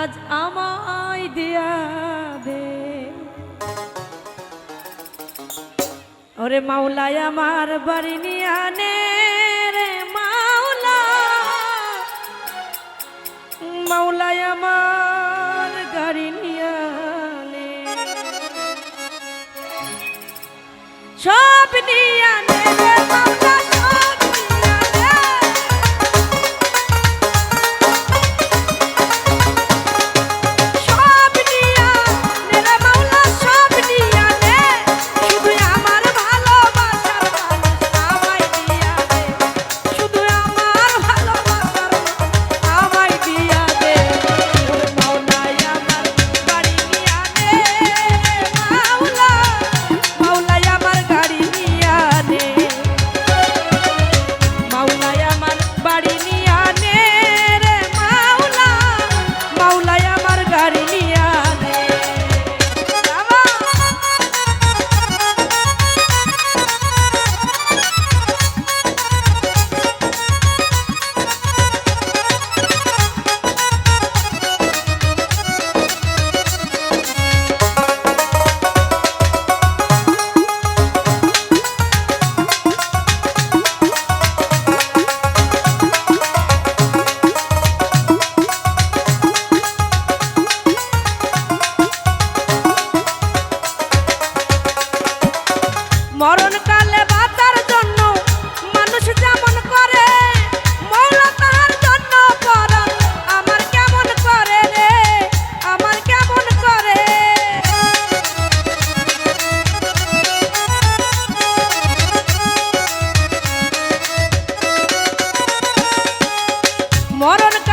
আজ আমায় দিয়া দে। ওরে মাওলাই আমার বাড়ি নিয়া নে রে মাওলা, মাওলাই আমার গাড়ি নিয়া নে, সব নিয়া নে রে মাওলা, সব নিয়া নে, সব নিয়া নে রে মাওলা, সব নিয়া নে, শুধু আমার ভালোবাসার মানুষ আমায় দিয়া দে, শুধু আমার ভালোবাসার আমায় দিয়া দে। মাওলাই আমার বাড়ি নিয়া নে মাওলা, মাওলাই আমার গাড়ি নিয়া নে, মাওলাই আমার বাড়ি নিয়া নে রে মাওলা, মাওলাই আমার গাড়ি নিয়া নে। মরণকালে বাঁচার জন্য মানুষ যেমন করে, মওলা তাহার জন্য পরন আমার কেমন করে রে, আমার কেমন করে। মরণকালে